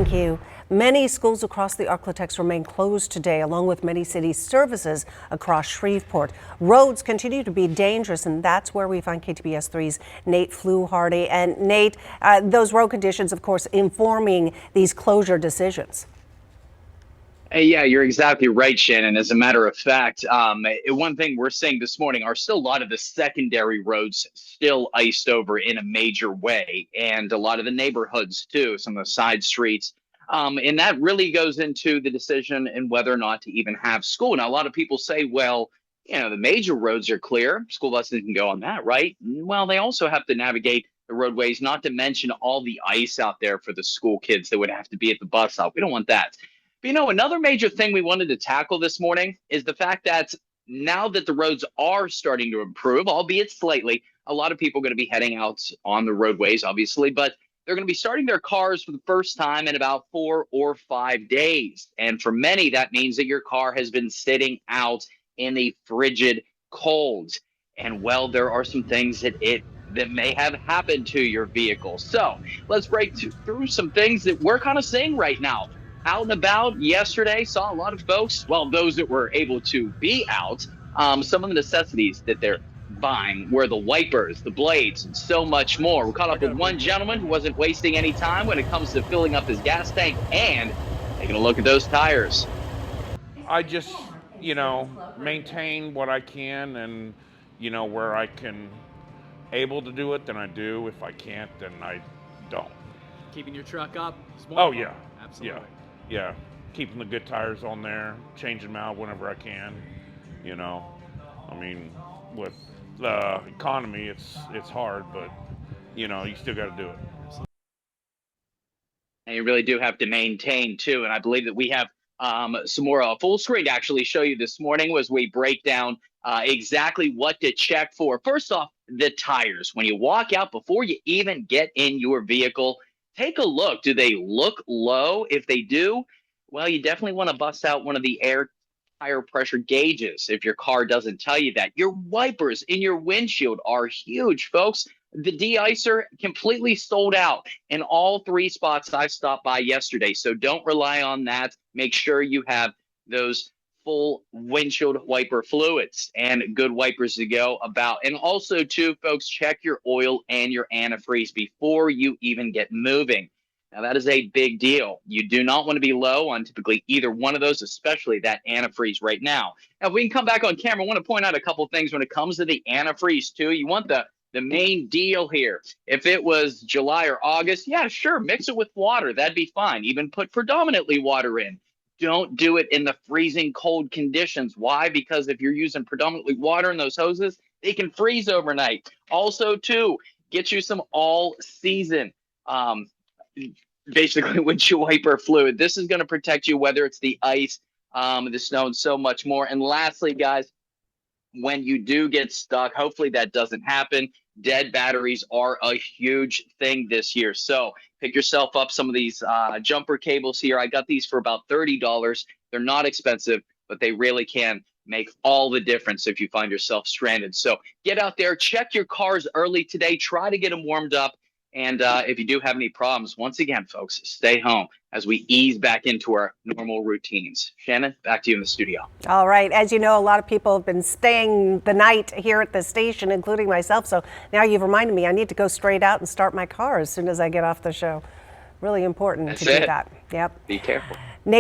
Thank you. Many schools across the Arklatex remain closed today, along with many city services across Shreveport. Roads continue to be dangerous, and that's where we find KTBS 3's Nate Fluharty. And Nate, those road conditions, of course, informing these closure decisions. Yeah, you're exactly right, Shannon. As a matter of fact, one thing we're seeing this morning are still a lot of the secondary roads still iced over in a major way, and a lot of the neighborhoods too, some of the side streets. And that really goes into the decision in whether or not to even have school. Now, a lot of people say, well, the major roads are clear. School buses can go on that, right? Well, they also have to navigate the roadways, not to mention all the ice out there for the school kids that would have to be at the bus stop. We don't want that. But another major thing we wanted to tackle this morning is the fact that now that the roads are starting to improve, albeit slightly, a lot of people are going to be heading out on the roadways, obviously, but they're going to be starting their cars for the first time in about 4 or 5 days. And for many, that means that your car has been sitting out in the frigid cold. And well, there are some things that may have happened to your vehicle. So let's break through some things that we're kind of seeing right now. Out and about yesterday, saw a lot of folks, well, those that were able to be out, some of the necessities that they're buying were the wipers, the blades, and so much more. We caught up with one gentleman who wasn't wasting any time when it comes to filling up his gas tank and taking a look at those tires. I just, maintain what I can, and, where I can able to do it, then I do. If I can't, then I don't. Keeping your truck up? Oh, yeah. Absolutely. Yeah. Keeping the good tires on there, changing them out whenever I can. With the economy, it's hard, but, you still got to do it. And you really do have to maintain, too. And I believe that we have some more full screen to actually show you this morning as we break down exactly what to check for. First off, the tires. When you walk out, before you even get in your vehicle, take a look. Do they look low? If they do, well, you definitely want to bust out one of the air tire pressure gauges if your car doesn't tell you that. Your wipers in your windshield are huge, folks. The de-icer completely sold out in all 3 spots I stopped by yesterday. So don't rely on that. Make sure you have those full windshield wiper fluids and good wipers to go about. And also, too, folks, check your oil and your antifreeze before you even get moving. Now, that is a big deal. You do not want to be low on typically either one of those, especially that antifreeze right now. Now, if we can come back on camera, I want to point out a couple things when it comes to the antifreeze, too. You want the main deal here. If it was July or August, yeah, sure, mix it with water. That'd be fine. Even put predominantly water in. Don't do it in the freezing cold conditions. Why? Because if you're using predominantly water in those hoses, they can freeze overnight. Also, too, get you some all-season basically windshield wiper fluid. This is going to protect you, whether it's the ice, the snow, and so much more. And lastly, guys, when you do get stuck, hopefully that doesn't happen. Dead batteries are a huge thing this year. So pick yourself up some of these jumper cables here. I got these for about $30. They're not expensive, but they really can make all the difference if you find yourself stranded. So get out there, check your cars early today, try to get them warmed up. And if you do have any problems, once again, folks, stay home as we ease back into our normal routines. Shannon, back to you in the studio. All right. As you know, a lot of people have been staying the night here at the station, including myself. So now you've reminded me I need to go straight out and start my car as soon as I get off the show. Really important to do that. Yep. Be careful. Nate